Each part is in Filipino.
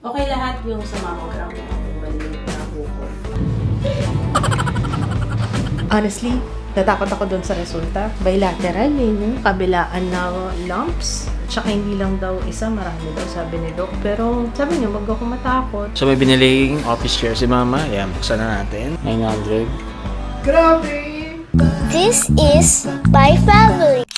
Okay lahat yung sa mammogram yung maliit na bukol. Honestly, natakot ako dun sa resulta. Bilateral yung kabilaan na lumps. Tsaka hindi lang daw isa, marami daw sabi ni Doc. Pero sabi niya, wag ako matakot. So may biniling office chair si Mama. Ayan, buksan na natin. 900. Grabe! This is my family.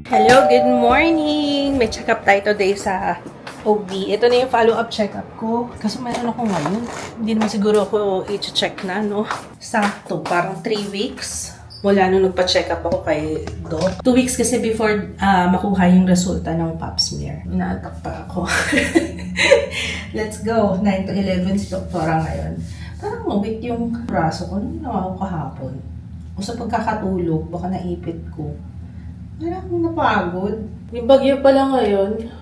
Hello, good morning! May check-up tayo today sa OB. Ito na yung follow-up check-up ko. Kaso meron ako ngayon. Hindi naman siguro ako i-check na, no? Sakto, parang 3 weeks. Mula nung nagpa-check-up ako kay Doc. 2 weeks kasi before makuha yung resulta ng pap smear. Inaatak pa ako. Let's go. 9 to 11 si Doktora ngayon. Parang mawit yung braso ko. Ano ginawa ko kahapon? O sa pagkakatulog, baka naipit ko. Parang napagod. May bagyo pala ngayon.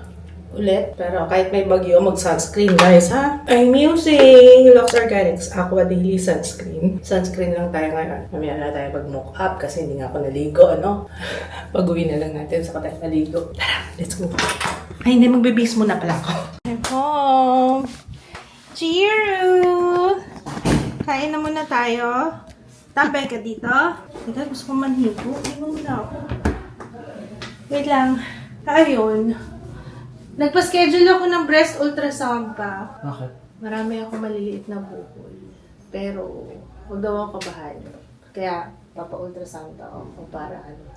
Ulit. Pero kahit may bagyo, mag-sunscreen guys, ha? I'm using Lux Organics Aqua Daily Sunscreen. Sunscreen lang tayo ngayon. Mamaya na tayo mag-mock up kasi hindi nga ako naligo, ano? Pag-uwi na lang natin sa tayo naligo. Tara, let's go. Ay, hindi. Magbe-base muna pala ako. I'm home. Cheers! Kain na muna tayo. Tambay ka dito. Teka, gusto ko manhigo. Higo muna ako. Wait lang. Ayun. Nagpa-schedule ako ng breast ultrasound pa. Bakit? Marami ako maliliit na bukol. Pero, huwag daw ako kabahan. Kaya, papa-ultrasound ako para ano.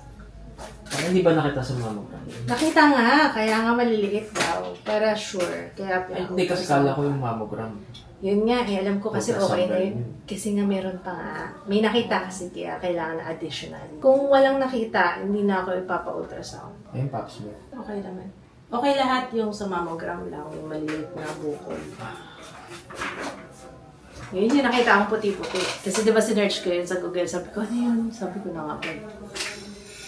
Hindi ba nakita sa Mama? Nakita nga, kaya nga maliliit daw. Para sure. Kaya, Ay, hindi kasi kala ko yung mammogram. yun nga, alam ko kasi okay na yun. Ultrasound. Kasi nga meron pa nga. May nakita kasi kaya kailangan na additional. Kung walang nakita, hindi na ako ipapa-ultrasound. Ayun, pap smear. Okay naman. Okay lahat yung sa mammogram lang, yung maliit na bukol. Yun yung nakita akong puti-puti. Kasi diba sinerch ko yun sa Google, sabi ko, ano yun? Sabi ko na nga po.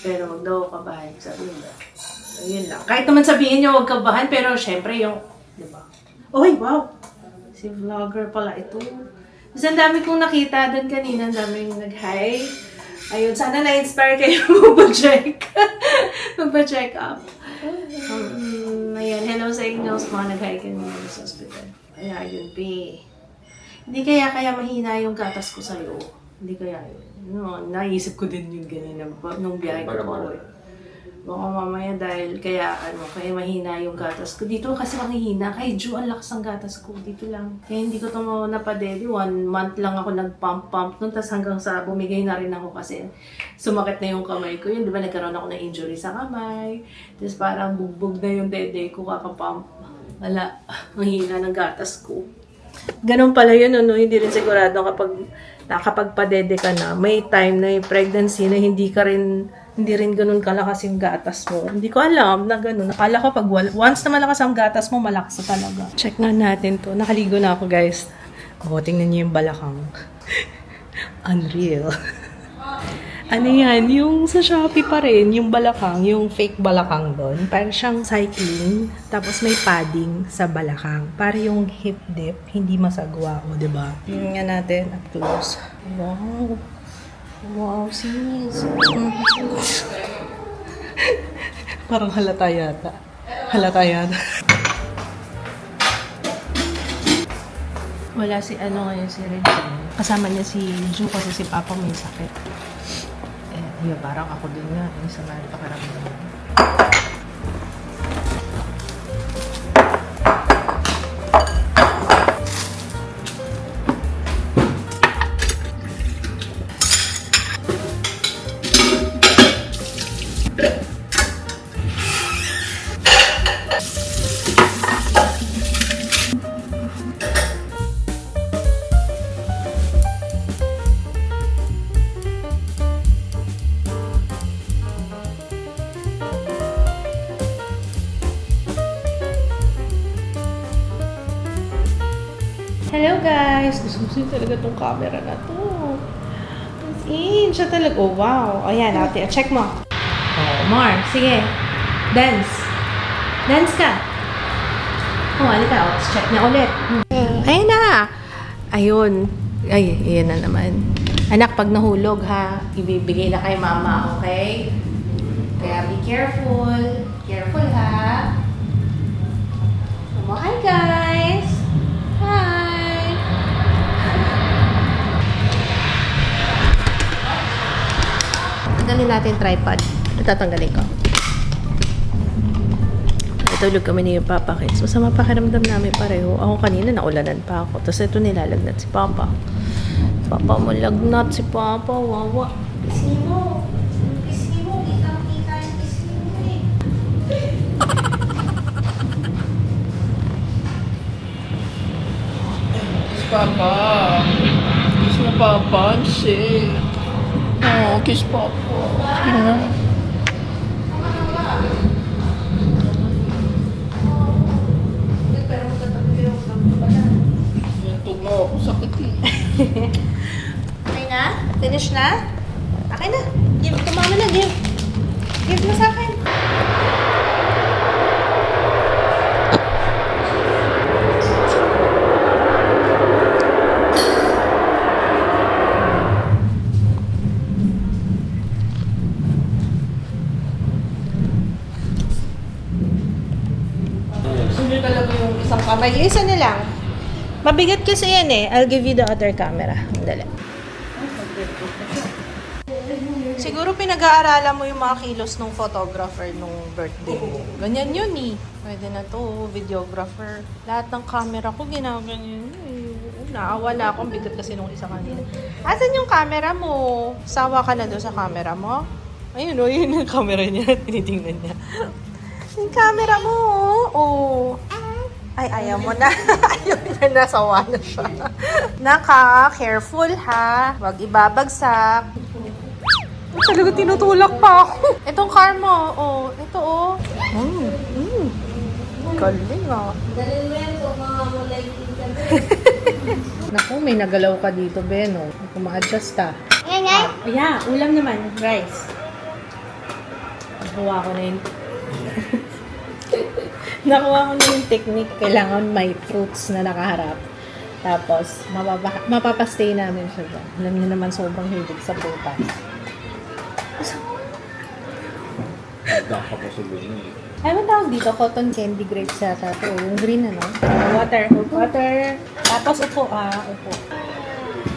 Pero huwag daw kabahan, sabi nila. Ayun lang. Kahit naman sabihin niyo huwag kabahan, pero syempre yung, diba? Oy, wow! Si vlogger pala ito. Kasi ang dami kong nakita doon kanina, ang daming nag-hi. Ayun, sana na-inspire kayo magpa-check. Magpa-check up. Ayan, hello sa inyo sa mga nag-hi kanina sa hospital. Ayan, yun, B. Hindi kaya mahina yung gatas ko sa'yo. Hindi kaya yun. No, naisip ko din yun ganina nung biyahe ko po. Baka mamaya dahil kaya mahina yung gatas ko. Dito kasi mahihina. Kay Ju, ang lakas ang gatas ko. Dito lang. Kaya hindi ko ito napadeli. 1 month lang ako nag-pump nun. Tapos hanggang sa bumigay na rin ako kasi sumakit na yung kamay ko. Yun, di ba nagkaroon ako ng injury sa kamay. Tapos parang bugbog na yung dede ko kakapump. Wala. Mahina ng gatas ko. Ganun pala yun, ano, hindi rin sigurado kapag nakapagpadede ka na, may time na yung pregnancy na hindi rin ganun kalakas yung gatas mo. Hindi ko alam na ganun. Akala ko pag once na malakas ang gatas mo, malakas na talaga. Check na natin to. Nakaligo na ako, guys. Oh, tingnan niyo yung balakang. Unreal. Ano yan? Yung sa Shopee pa rin, yung balakang, yung fake balakang doon. Parang siyang cycling, tapos may padding sa balakang. Para yung hip dip, hindi masagwa o, diba? Tingnan nga natin, up close. Wow! Wow, sis! Parang halata yata. Halata yata. Wala si ngayon, si Regine. Kasama niya si Ju kasi si Papa may sakit. Yun, parang ako din nga, yung sa mga pakaramdaman. Hello guys! Gusto talaga tong camera na to. As in, siya talaga. Oh, wow. Ayan, ate. Check mo. Oh, Mar. Sige. Dance. Dance ka. Oh, halika. Oh, check niya ulit. Ayun na. Ayun. Ay, ayan na naman. Anak, pag nahulog ha, ibibigay na kay mama, okay? Kaya be careful. Careful ha. kunin natin tripod. Tatanggalin ko. Natulog kami ni Papa Kids. Masama pakiramdam namin pareho. Ako kanina naulanan pa ako. Tapos ito nilalagnat si Papa. Papa mo lagnat si Papa. Wawa. Pisngi mo. Pisngi mo. Kita-kita yung pisngi mo eh. Kiss Papa. Kiss mo Papa. Say. Oh, kiss Papa. Tumo ako sakit eh. Okay na? Finish na? Okay na. Give. Tumama na. Give. Give mo sa akin. Sunod talaga yung isang kamay. Yung isa na lang. Mabigat kasi yan eh. I'll give you the other camera. Dali. Siguro pinag-aaralan mo yung mga kilos ng photographer nung birthday mo. Ganyan yun eh. Pwede na to, videographer. Lahat ng camera ko ginaganyan. Naawa na akong bigat kasi nung isa kanina. Asan yung camera mo? Sawa ka na doon sa camera mo? Ayun o, yun yung camera niya. Tinitingnan niya. Yung camera mo, oh. Ay, ayaw mo na. Ayaw niya na, sawa na siya. Naka, careful ha. Huwag ibabagsak. Talaga tinutulak pa ako. Itong car mo, oh. Ito, oh. Galing ah. Naku, may nagalaw ka dito, Ben, oh. Kung ma-adjust ah. Yeah, ulam naman. Rice. Nakuha ko na yun. Nakuha ko na yung technique. Kailangan may fruits na nakaharap. Tapos, mapapastay namin siya dyan. Alam niyo naman, sobrang hilig sa prutas. Ay, ang tawag dito, cotton candy grapes yata ito. Yung green, ano? Water. Tapos, upo. Upo.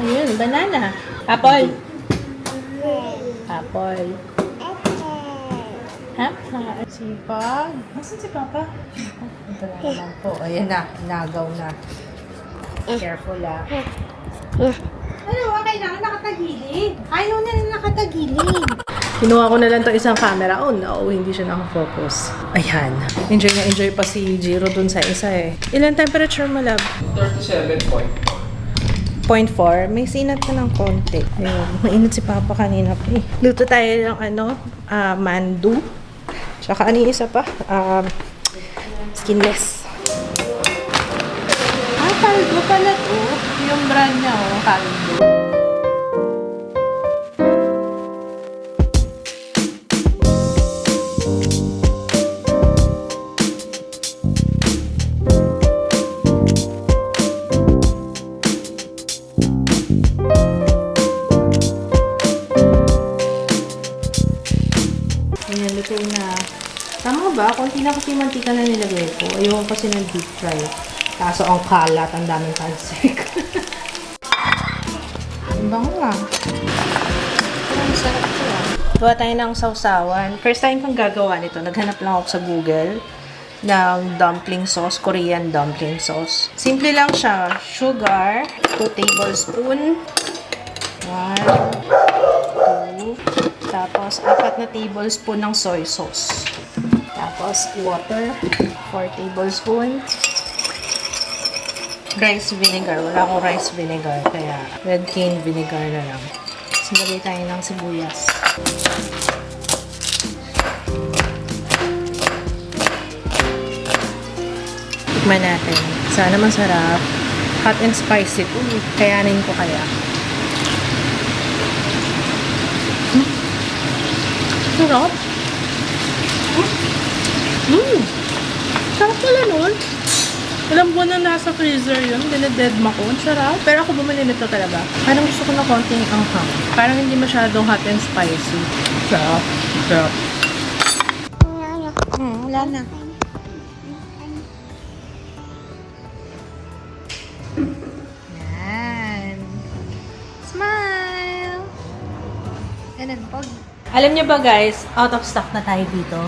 Ayun, banana. Apple. Sipag. Nasaan si Papa? Ito na lang po. Ayan na. Nagaw na. Careful ah. Ano? Okay na. Nakatagilid. Ayaw na nakatagilid. Kinuha ko na lang to isang camera. Oh no, hindi siya nakafocus. Ayan. Enjoy na enjoy pa si Jiro dun sa isa eh. Ilan temperature mo, love? 37.4. 0.4. May sinat ka ng konti. Ayun. Mainit si Papa kanina pa eh. Luto tayo ng mandu. Tsaka ano yung isa pa? Skinless. Kaldo pala to. Yung brand niya, kaldo. Ayan, luto na. Tama ba? Konti na kasi mantika na nilagay ko. Ayoko kasi ng deep fry. Kaso ang kalat, ang daming pansik. Ang bango nga. Ang sarap ito ah. Gawa tayo ng sausawan. First time kong gagawa nito. Naghanap lang ako sa Google ng dumpling sauce, Korean dumpling sauce. Simple lang siya. Sugar, 2 tablespoon. 1, 2, tapos 4 na tablespoon ng soy sauce. Tapos water, 4 tablespoon. Rice vinegar. Wala akong rice vinegar, kaya red cane vinegar na lang. Sinagay tayo ng sibuyas. Tikman natin. Sana masarap. Hot and spicy. Kayanin ko kaya. Sarap. Sarap pala nun. Walang buwan na nasa freezer yun. Dinededma ko. Ang sarap. Pero ako bumili nito talaga. Parang gusto ko na konting anghang. Parang hindi masyadong hot and spicy. Sarap. Sarap. Wala na. Yan. Smile! Ganun. Pag Alam niyo ba guys, out of stock na tayo dito.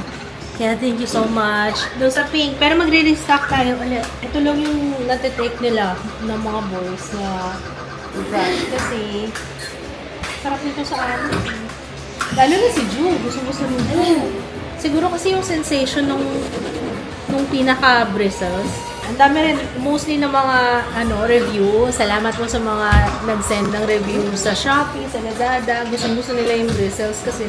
Kaya thank you so much. Doon sa pink, pero magre-restock tayo ulit. Ito lang yung natitake nila ng mga boys na brush. Kasi, sarap nito sa amin. Lalo na si Ju. Gusto nito. Siguro kasi yung sensation nung pinaka-bristles. Ang dami rin, mostly ng mga review. Salamat po sa mga nag-send ng review sa Shopee, sa Lazada. Gusto nila yung bristles kasi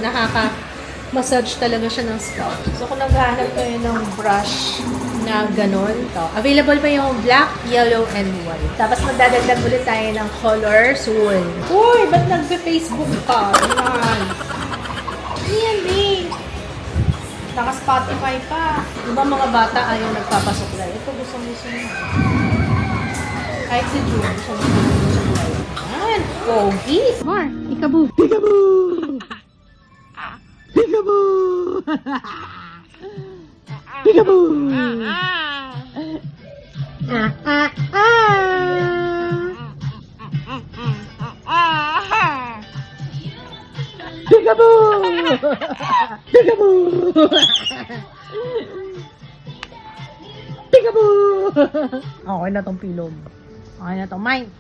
massage talaga siya ng scalp. So, kung naghahanap kayo ng brush na ganun, ito. Available pa yung black, yellow, and white. Tapos magdadagdag ulit tayo ng color soon. Uy, ba't nagbe-Facebook ka? Ayan, babe. Naka-Spotify pa. Diba mga bata ayaw nagpapasuklay? Ito gusto niya. Kahit si June, gusto nagpapasuklay. Ayan, pogi. More, ikaboo. Peekaboo! Peekaboo! Peekaboo! Peekaboo! Peekaboo! Peekaboo! Okay na tong pilog. Okay na tong mine.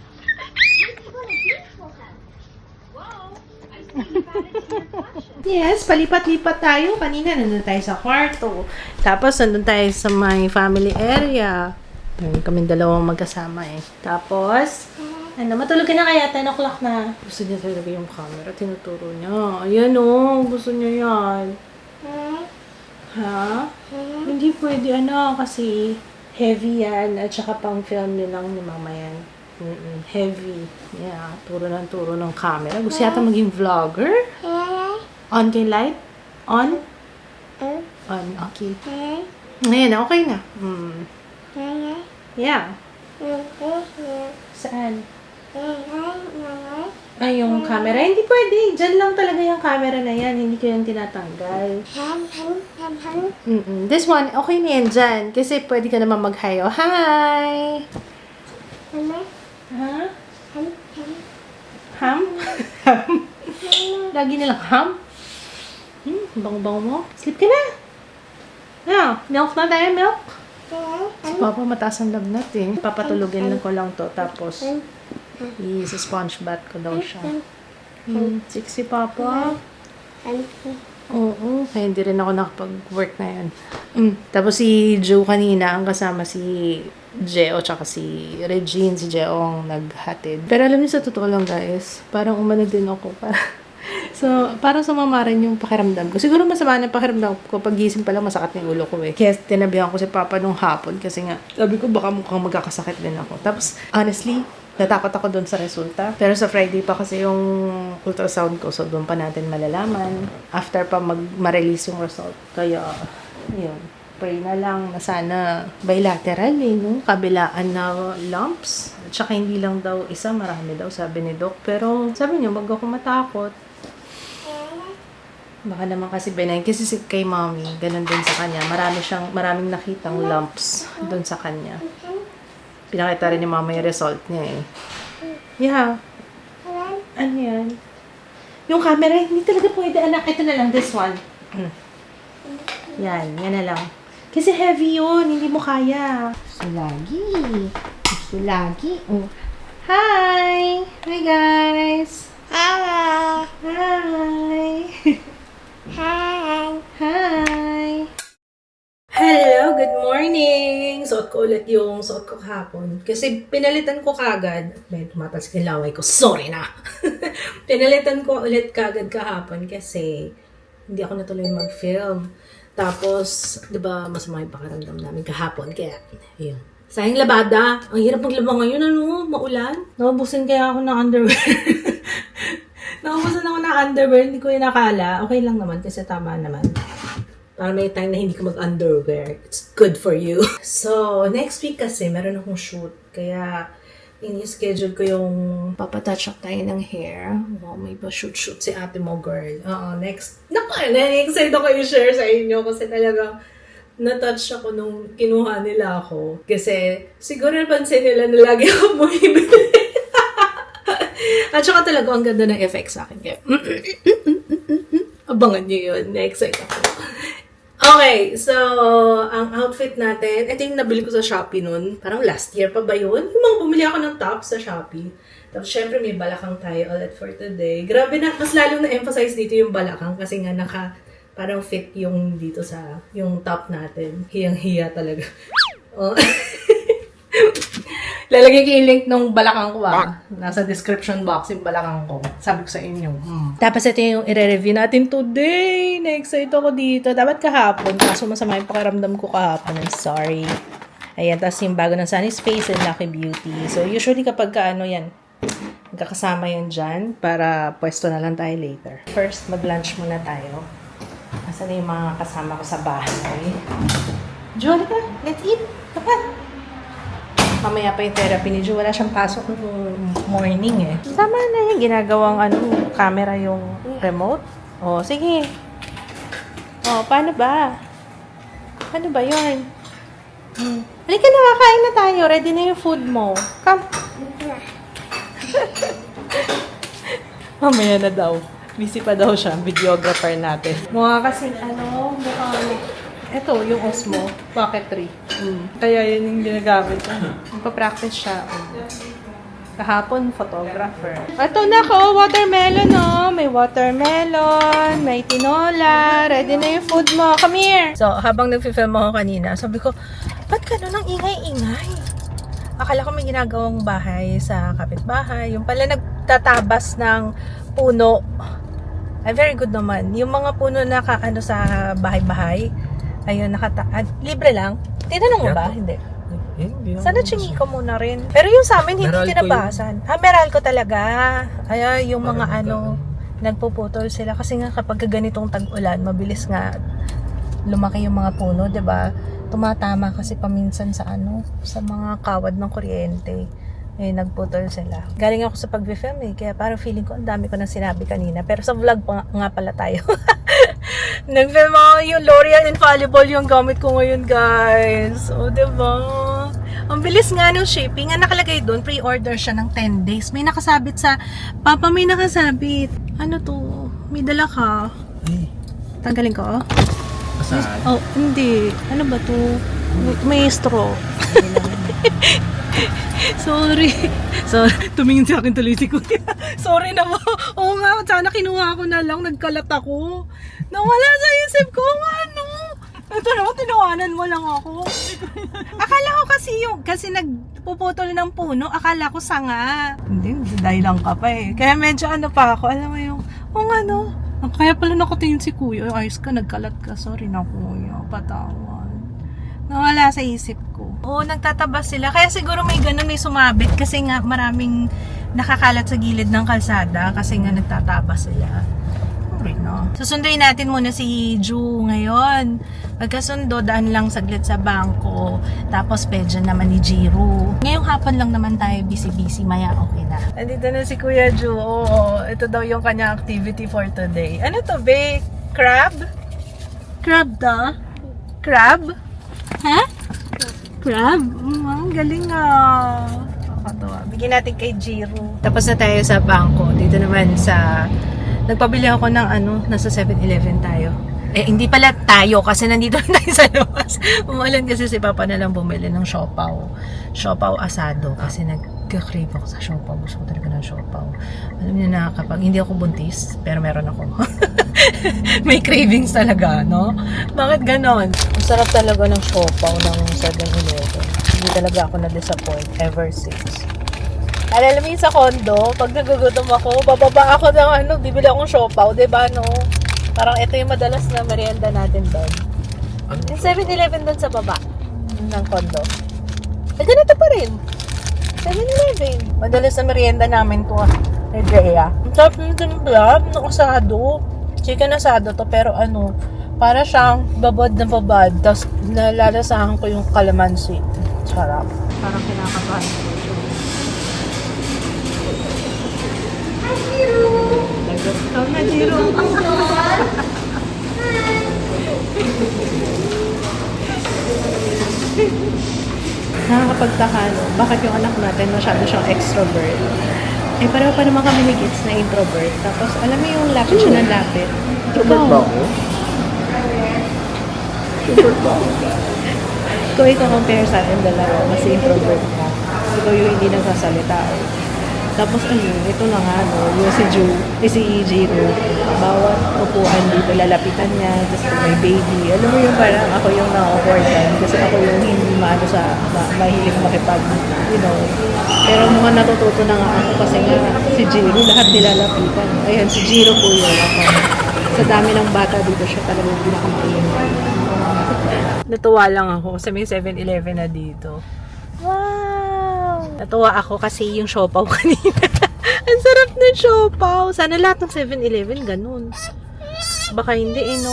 Yes, palipat-lipat tayo. Kanina nandun tayo sa kwarto. Tapos nandun tayo sa my family area. Ayun, kaming dalawang magkasama eh. Tapos, matulog ka na kaya? 10 o'clock na. Gusto niya talaga yung camera. Tinuturo niya. Ayan o, gusto niya yan. Ha? Hindi pwede kasi heavy yan. At saka pang film nilang ni mama yan. Heavy. Yeah, turo ng camera. Gusto yata maging vlogger. On kay light? On? On, okay. Ngayon, okay na. Yeah. Saan? Ay, yung camera. Hindi pwede. Diyan lang talaga yung camera na yan. Hindi ko yung tinatanggal. This one, okay na yan dyan. Kasi pwede ka naman mag-hi. Oh, hi! Ha? Ham? Ham? Lagi nilang ham? Bango-bango mo? Sleep ka na! Milk na tayo, milk? Si Papa mataas ang lagnat eh. Papatulugin lang ko lang to. Tapos, i-sponge bath ko daw siya. Sexy Papa. Oo, kaya hindi rin ako nakapag-work na yan. Tapos si Joe kanina, ang kasama si Geo tsaka si Regine, si Geo ang naghatid. Pero alam niyo sa totoo lang guys, parang umano din ako. So, parang sumama rin yung pakiramdam ko. Siguro masama na pakiramdam ko. Pag gising pa lang, masakit yung ulo ko eh. Kaya tinabihan ko si Papa nung hapon kasi nga, sabi ko baka mukhang magkakasakit din ako. Tapos, honestly, natakot ako doon sa resulta. Pero sa Friday pa kasi yung ultrasound ko. So, doon pa natin malalaman. After pa ma-release yung result. Kaya, yun. Pray na lang na sana bilateral eh, no? Kabilaan na lumps. At saka hindi lang daw isa, marami daw, sabi ni Doc. Pero sabi niya, wag ako matakot. Baka naman kasi benign. Kasi kay mommy, ganun din sa kanya. Maraming nakitang lumps doon sa kanya. Pinakita rin ni mama yung result niya eh. Yeah. Ano yan? Yung camera, hindi talaga pwede, anak. Ito na lang, this one. Yan na lang. Kasi heavy yun, hindi mo kaya. Gusto lagi. Oh. Hi! Hi guys! Hi! Hi! Hello! Good morning! Suot ko ulit yung suot ko kahapon. Kasi pinalitan ko kagad. May tumatas yung laway ko. Sorry na! Pinalitan ko ulit kagad kahapon kasi hindi ako natuloy mag-film. Tapos, di ba, masama yung pakiramdam namin kahapon. Kaya, yun. Sayang labada. Ang hirap maglaba ngayon, maulan. Naubusan kaya ako ng underwear. Naubusan ako ng underwear. Hindi ko yung nakala. Okay lang naman kasi tama naman. Para may time na hindi ko mag-underwear. It's good for you. So, next week kasi, meron akong shoot. Kaya, ini-schedule ko yung papatouch up tayo ng hair. Wow, may ba shoot si ate mo, girl. Next. Naku, na-excited ako i-share sa inyo kasi talagang na-touch ako nung kinuha nila ako. Kasi siguro napansin nila na lagi ako bumibili. At saka talaga ang ganda ng effects sa akin. Kaya, Abangan nyo yun. Na-excite ako. Okay, so, ang outfit natin, ito yung nabili ko sa Shopee nun. Parang last year pa ba yun? Yung mga bumili ako ng top sa Shopee. Tapos, syempre, may balakang tayo ulit for today. Grabe na, mas lalong na-emphasize dito yung balakang kasi nga parang fit yung dito sa, yung top natin. Hiyang-hiya talaga. Oh. Lalagay ko yung link ng balakang ko Nasa description box yung balakang ko. Sabi ko sa inyo. Tapos ito yung i-review natin today. Na-excite ako dito. Dapat kahapon. Kaso masama yung pakiramdam ko kahapon. I'm sorry. Ayan. Tapos yung bago ng Sunny Space and Lucky Beauty. So usually kapag yan, magkakasama yan dyan para pwesto na lang tayo later. First, mag-lunch muna tayo. Asan na yung mga kasama ko sa bahay? Jolie ka, let's eat. Dapat. Mamaya pa yung therapy ni Jo. Wala siyang pasok nung morning eh. Sama na yung ginagawang camera yung remote. O, sige. O, paano ba? Paano ba yun? Halika na, kakain na tayo. Ready na yung food mo. Come. Mamaya na daw. Busy pa daw siya. Videographer natin. Mukha kasing ito, yung Osmo, Pocket 3. Kaya yun yung ginagamit ko. Magpa-practice siya. Kahapon, photographer. Ito na ko, watermelon, oh. May watermelon, may tinola. Ready na yung food mo. Come here! So, habang nag-film ako kanina, sabi ko, ba't ganun ang ingay-ingay? Akala ko may ginagawang bahay sa kapitbahay. Yung pala nagtatabas ng puno. Ay, very good naman. Yung mga puno na sa bahay-bahay, ayun, libre lang. Tinanong mo ba? Hindi. Sana chingi ko muna rin. Pero yung sa amin, hindi tinabasan. Meralco talaga. Ay, yung mga nagpuputol sila. Kasi nga kapag ganitong tag-ulan, mabilis nga lumaki yung mga puno, 'di ba? Tumatama kasi paminsan sa sa mga kawad ng kuryente. Nagputol sila. Galing ako sa pag-film kaya parang feeling ko ang dami ko nang sinabi kanina. Pero sa vlog pa nga pala tayo. Nag-film ako yung L'Oreal Infallible yung gamit ko ngayon, guys. O, diba? Ang bilis nga ng shipping. Ang nakalagay doon, pre-order siya ng 10 days. May nakasabit sa... Papa, may nakasabit. Ano to? May dala ka. Tanggalin ko, Saan? Oh, hindi. Ano ba to? May straw. Sorry. Tumingin sa akin tuloy si Kuya. Sorry na mo. Oo nga, sana kinuha ko na lang. Nagkalat ako. Nawala sa isip ko. Ito naman, tinawanan mo lang ako. Akala ko kasi nagpuputol ng puno, akala ko sanga. Hindi, dahil lang ka pa eh. Kaya medyo pa ako. Alam mo yung, kaya pala nakatingin si Kuya. Ayos ka, nagkalat ka. Sorry na Kuya. Patawan. Nawala sa isip ko. Oo, nagtatabas sila. Kaya siguro may ganun, may sumabit. Kasi nga maraming nakakalat sa gilid ng kalsada. Kasi nga nagtatabas sila. Sorry na. Susunduin natin muna si Ju ngayon. Pagkasundo, daan lang saglit sa bangko. Tapos pedya naman ni Jiro. Ngayong hapon lang naman tayo busy-busy. Maya okay na. Andito na si Kuya Ju. Oo, ito daw yung kanyang activity for today. Ano to, be? Crab? Crab da? Crab? Ha? Crab? Ang galing Nakakatawa. Bigyan natin kay Jiro. Tapos na tayo sa bangko. Dito naman nagpabili ako ng nasa 7-Eleven tayo. Hindi pala tayo kasi nandito tayo sa labas. Umulan kasi si Papa na lang bumili ng siopaw. Siopaw asado kasi nagka-crave ako sa siopaw. Gusto ko talaga ng siopaw. Alam niyo na kapag hindi ako buntis, pero meron ako. May cravings talaga, no? Bakit ganon? Ang sarap talaga ng siopaw ng 7-Eleven. Hindi talaga ako na-disappoint ever since. Alam mo yun sa condo, pag nagugutom ako, bababa ako ng bibili akong siopaw, diba, no? Parang ito yung madalas na merienda natin doon. Yung 7-Eleven doon sa baba ng condo. Ganito pa rin. 7-Eleven. Madalas na merienda namin to, Andrea. Ang sarap ng timpla, ng asado. Chicken asado to, pero para siyang babad na babad. Tapos nalalasahan ko yung calamansi. Sarap. Parang kinakabahan ko. Ikaw na, Jiro. Nakakapagtaka, bakit yung anak natin masyado siyang extrovert? Eh, pareho pa naman kami ni Gits na introvert. Tapos, alam mo yung lapit siya ng lapit. Introvert ba ako? Introvert ba ako? Kung ikaw compare sa atin dalawa, mas introvert ka. Ikaw yung hindi nagsasalita eh. Tapos ayun, ito na nga no, yung si Jiro, bawat upuan dito, lalapitan niya, tapos kung may baby, alam mo yung parang ako yung na-awkwardan kasi ako yung hindi mahilig makipag, you know. Pero mga natututo na nga ako kasi nga si Jiro, lahat nilalapitan. Ayan, si Jiro po yun ako. Sa dami ng bata dito siya talagang pinakamaingay. Natuwa lang ako kasi may 7-Eleven na dito. Wow! Natuwa ako kasi yung siopaw kanina. Ang sarap ng siopaw. Sana lahat ng 7-Eleven ganun. Baka hindi no?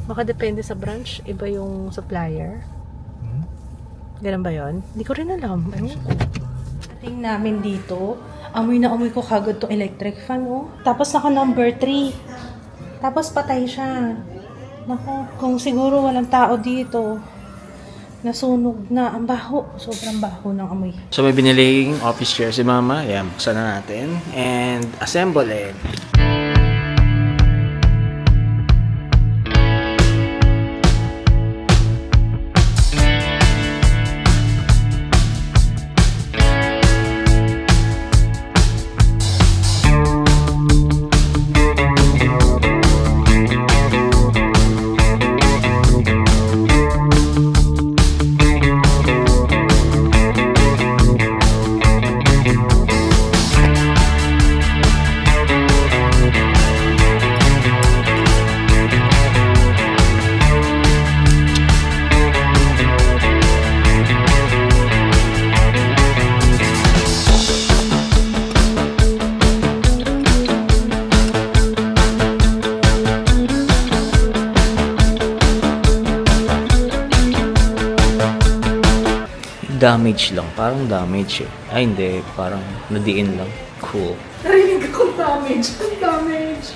Baka depende sa branch. Iba yung supplier. Ganun ba yun? Hindi ko rin alam. Ating namin dito, amoy na amoy ko kagad to electric fan, oh. Tapos naka number 3. Tapos patay siya. Naku, kung siguro walang tao dito, nasunog na. Ang baho. Sobrang baho ng amoy. So may biniling office chair si Mama. Ayan, buksan na natin. And assemble it. Damage lang. Parang damage eh. Ay, hindi. Parang nadiin lang. Cool. Narinig akong damage. Ang damage.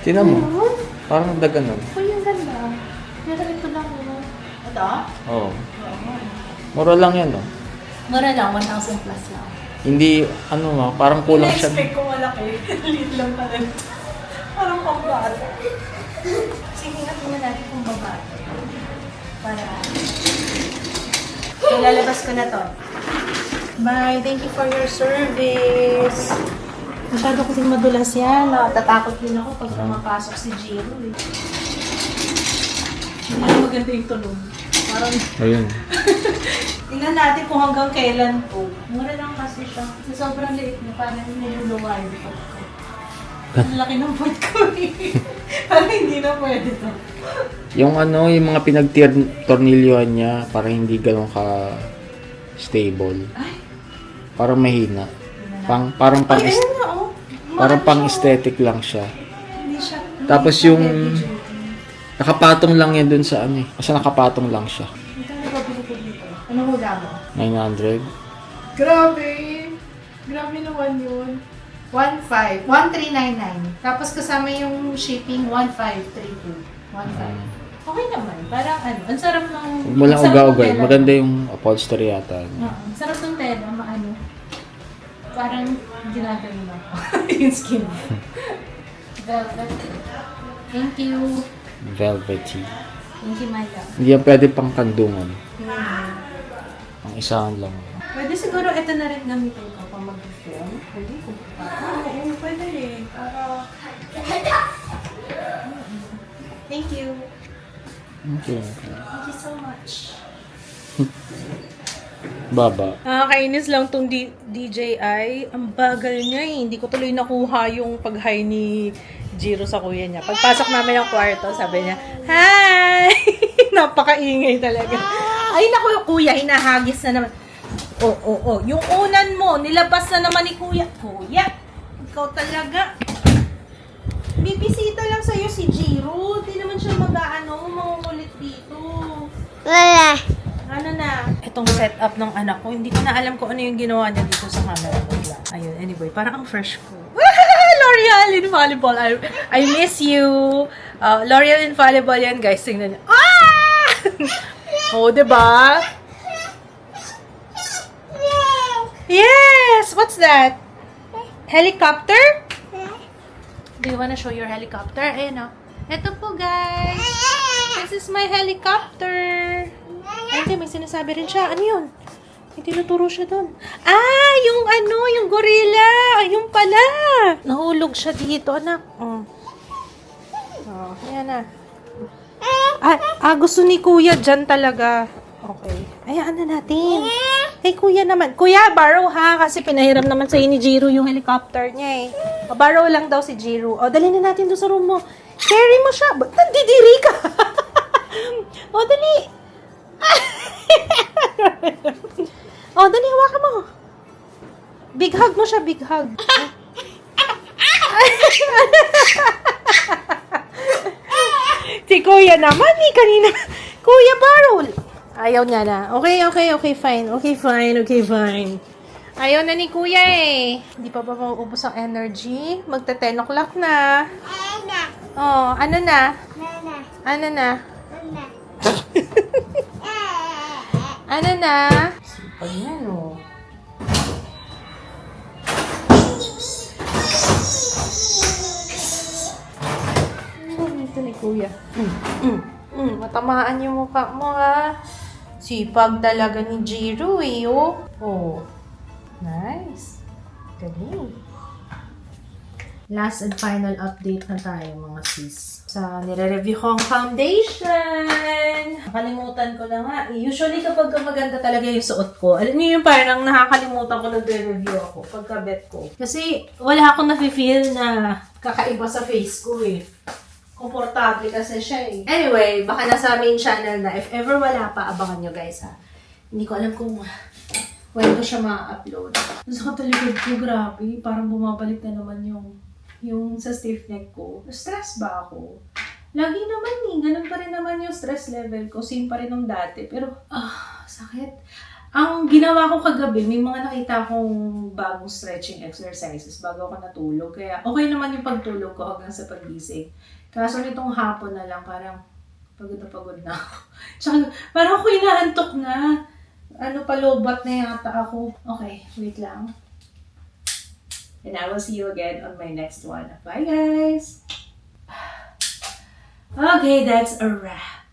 Tingnan mo. Parang daganon. Uy, ang ganda. Pero ito lang, no? Ito? Oo. Mura lang yan, no? Mura lang, 1,000 plus lang. Hindi, ano ma, parang kulang siya. Na-expect ko malaki. Liit lang talaga. Parang pambata. Sige nga, tingnan natin kung babata. Para... So, lalabas ko na to. Bye. Thank you for your service. Masyado kasing madulas yan. Tatakot din ako pag mapasok si Jiro. Eh. Hindi na maganda yung tunog. Parang... Ayun. Tingnan natin kung hanggang kailan po. Mura lang kasi siya. Kasi sobrang liit niya. Parang niluluwa yung pot ko. Ang laki ng pot ko eh. Parang hindi na pwede to. Yung ano, yung mga pinagtornilyohan niya, parang hindi ganun ka stable. Ay! Parang mahina. Parang pang Ay, ayun na oh. parang pang aesthetic lang siya. Hindi siya. Tapos yung nakapatong lang yan dun sa ano eh. Kasi nakapatong lang siya. Ito na pabili ko dito. Ano hula mo? 900. Grabe! Grabe naman yun. 1,500. 1,399. Tapos kasama yung shipping, 1,532. 1,500. Okay naman. Parang ano, ang sarap ng... Huwag mo lang ang sarap ng uga-ugay. tela. Maganda yung upholstery yata. Oo, ang sarap ng tela, maano. Parang ginagaling ako. Yung skin. Velvet. Thank you. Velvety. Thank you, my love. Hindi yan pwede pang kandungan. Hmm. Ang isahan lang. Pwede siguro ito na rin gamitin ko pang mag-film. Pwede ko pa. Oo, pwede rin. Para... Thank you. Okay. Thank you so much. Baba. Nakakainis lang tong DJI. Ang bagal niya eh. Hindi ko tuloy nakuha yung pag-hi ni Jiro sa kuya niya. Pagpasok namin ng kwarto, sabi niya, "Hi!" Napakaingay talaga. Ay naku, kuya, hinahagis na naman. Oh. Yung unan mo, nilabas na naman ni kuya. Kuya, ikaw talaga. Bibisita lang sa'yo si Jiro. Di naman siya mangungulit dito. Wala. Ano na? Itong setup ng anak ko, hindi ko na alam kung ano yung ginawa niya dito sa camera. Ayun, anyway, parang ang fresh ko. L'Oreal Infallible. I miss you. L'Oreal Infallible yan, guys. Tingnan niyo. Ah! Oh, diba? Yes! What's that? Helicopter? Do you wanna show your helicopter? Ayan o. Ito po, guys. This is my helicopter. Ay, hindi. May sinasabi rin siya. Ano yun? May tinuturo siya doon. Ah! Yung gorilla. Yung pala. Nahulog siya dito, anak. Oh, ayan na. Gusto ni kuya dyan talaga. Okay. Ayan na natin. Hey, kuya naman. Kuya, borrow ha. Kasi pinahiram naman sa'yo ni Jiro yung helicopter niya eh. Borrow lang daw si Jiro. Dali na natin doon sa room mo. Carry mo siya. Ba't nandidiri ka? Dali. Dali, hawakan mo. Big hug mo siya, big hug. Si kuya naman eh, kanina. Kuya, borrow. Ayaw niya na. Okay, fine. Ayaw na ni kuya eh. Hindi pa ba mauubos ang energy? Magta-10 o'clock na. Ano na? Ano na? Ano na? Sipag yan oh. Ito ni kuya. Matamaan yung mukha mo ha. Sipag talaga ni Jiro eh oh. Nice. Galing. Last and final update na tayo mga sis. Sa nire-review kong foundation. Nakalimutan ko na nga. Usually kapag maganda talaga yung suot ko, alam niyo yung parang nakakalimutan ko nagre-review ako pagka-bet ko. Kasi wala akong nafe-feel na kakaiba sa face ko eh. Komportable kasi siya eh. Anyway, baka nasa main channel na. If ever wala pa, abangan nyo guys ha. Hindi ko alam kung when ko siya ma-upload. Sa katalikod ko, grabe. Parang bumabalik na naman yung sa stiff neck ko. Stress ba ako? Lagi naman eh. Ganun pa rin naman yung stress level ko. Same pa rin nung dati. Pero, sakit. Ang ginawa ko kagabi, may mga nakita akong bagong stretching exercises bago ako natulog. Kaya okay naman yung pagtulog ko hanggang sa pagising. Kaso nitong hapon na lang, parang pagod na ako. Tsaka, parang ako inaantok na. Palobat na yata ako. Okay, wait lang. And I will see you again on my next one. Bye, guys! Okay, that's a wrap.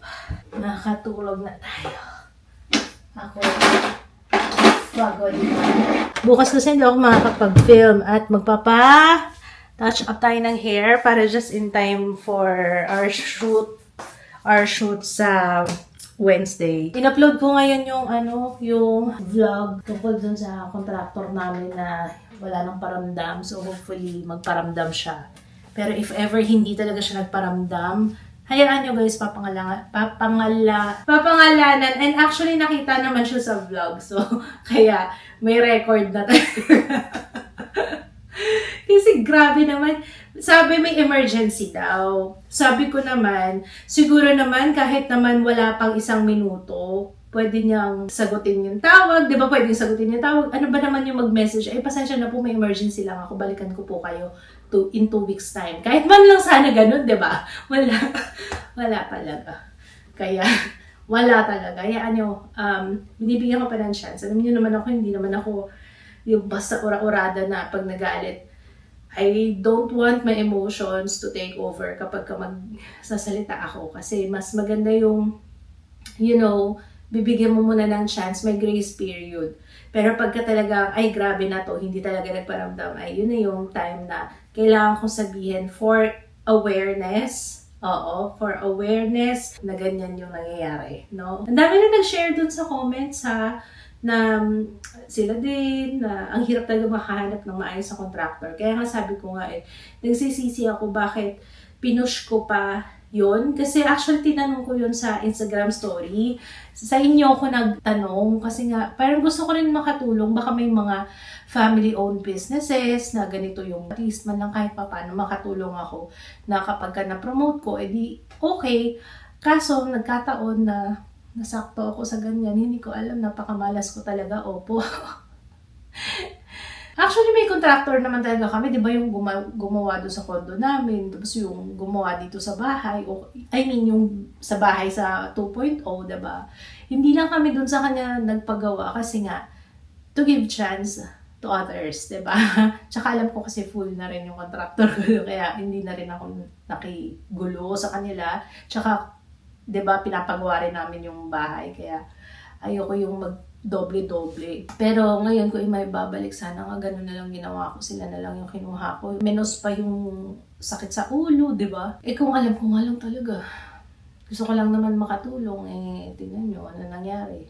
Nakatulog na tayo. Ako, pagod na. Bukas kasi hindi ako makakapag-film at touch up tayo ng hair para just in time for our shoot sa Wednesday. In-upload ko ngayon yung vlog tungkol dun sa contractor namin na wala nang paramdam. So hopefully magparamdam siya. Pero if ever hindi talaga siya nagparamdam, hayaan nyo guys, papangalanan. And actually nakita naman siya sa vlog. So kaya may record na talaga. Kasi grabe naman. Sabi may emergency daw. Sabi ko naman, siguro naman kahit naman wala pang 1 minuto, pwede niyang sagutin yung tawag. Di ba pwede sagutin yung tawag? Ano ba naman yung mag-message? Ay, pasensya na po, may emergency lang ako. Balikan ko po kayo in 2 weeks time. Kahit man lang sana ganun, di ba? Wala talaga. Kaya, wala talaga. Kaya binibigyan ko pa ng chance. Alam niyo naman ako, hindi naman ako yung basta ura-urada na pag nagalit. I don't want my emotions to take over kapag magsasalita ako. Kasi mas maganda yung, bibigyan mo muna ng chance, may grace period. Pero pagka talaga, ay grabe na to, hindi talaga nagparamdam, ay yun na yung time na kailangan kong sabihin for awareness. Oo, for awareness na ganyan yung nangyayari. No? Ang dami na nag-share dun sa comments na sila din, na ang hirap talaga makahanap ng maayos sa contractor. Kaya nga sabi ko nga nagsisisi ako bakit pinush ko pa yun. Kasi actually tinanong ko yun sa Instagram story. Sa inyo ako nagtanong kasi nga parang gusto ko rin makatulong. Baka may mga family-owned businesses na ganito yung at least man lang kahit pa paano makatulong ako na kapag ka na-promote ko, edi okay. Kaso nagkataon na nasakto ako sa ganyan, hindi ko alam, napakamalas ko talaga, opo. Actually, may contractor naman talaga kami, di ba yung gumawa doon sa condo namin, tapos yung gumawa dito sa bahay, yung sa bahay sa 2.0, di ba? Hindi lang kami doon sa kanya nagpagawa kasi nga, to give chance to others, di ba? Tsaka alam ko kasi full na rin yung contractor ko, kaya hindi na rin ako nakigulo sa kanila. Tsaka, di ba, pinapagawa rin namin yung bahay, kaya ayoko yung mag-doble-doble. Pero ngayon ko may babalik, sana nga ganun na lang ginawa ko, sila na lang yung kinuha ko. Menos pa yung sakit sa ulo, di ba? Kung alam ko nga lang talaga, gusto ko lang naman makatulong, tingnan nyo, ano nangyari.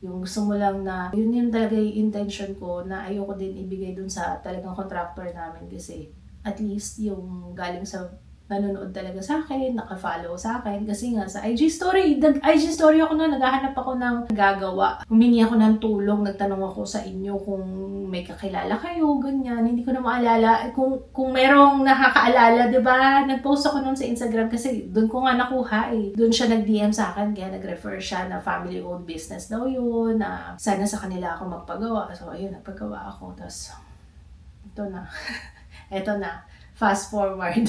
Yung gusto mo lang na, yun talaga yung intention ko, na ayoko din ibigay dun sa talagang contractor namin kasi at least yung galing sa nanonood talaga sa akin, naka-follow sa akin, kasi nga sa IG story ako na, naghahanap ako ng gagawa. Humingi ako ng tulong, nagtanong ako sa inyo kung may kakilala kayo, ganyan. Hindi ko na maalala. Kung merong nakakaalala, diba? Nag-post ako nun sa Instagram kasi doon ko nga nakuha eh. Doon siya nag-DM sa akin, kaya nag-refer siya na family-owned business daw yun, na sana sa kanila ako magpagawa. So, ayun, nagpagawa ako. Tapos, ito na. Ito na. Fast forward.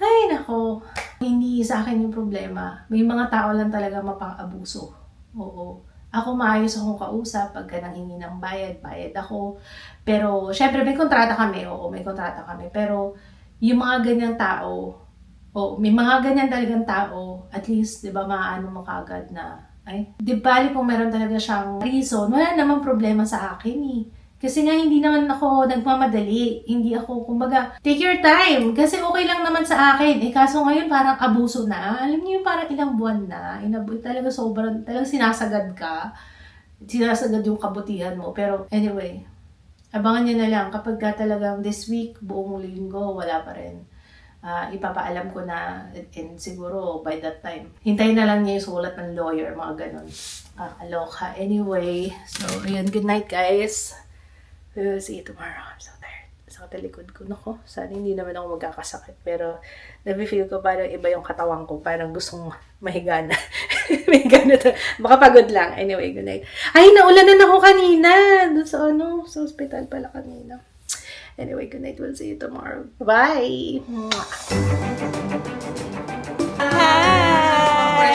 Ay, nako. Hindi sa akin yung problema. May mga tao lang talaga mapang-abuso. Oo. Ako maayos akong kausap. Pagka nanghingi ng bayad ako. Pero, syempre, may kontrata kami. Oo, may kontrata kami. Pero, yung mga ganyang tao, may mga ganyan talagang tao, at least, di ba, maano mo kagad na, di bali kung meron talaga siyang reason, wala namang problema sa akin eh. Kasi nga, hindi naman ako nagmamadali. Hindi ako, kumbaga, take your time. Kasi okay lang naman sa akin. Kaso ngayon, parang abuso na. Alam niyo yung parang ilang buwan na. Talaga sobrang, talagang sinasagad ka. Sinasagad yung kabutihan mo. Pero, anyway, abangan niyo na lang. Kapag ka talagang this week, buong linggo, wala pa rin. Ipapaalam ko na, and siguro, by that time, hintayin na lang niya yung sulat ng lawyer, mga ganun. Aloha. Anyway, so, ayan, good night, guys. We'll see you tomorrow. I'm so tired. Sa talikod ko. Nako, sana hindi naman ako magkakasakit. Pero, nafe-feel ko parang iba yung katawan ko. Parang gustong mahiga na. Mahiga na to. Makapagod lang. Anyway, good night. Ay, naulanan ako kanina. Doon sa sa hospital pala kanina. Anyway, good night. We'll see you tomorrow. Bye! Hi!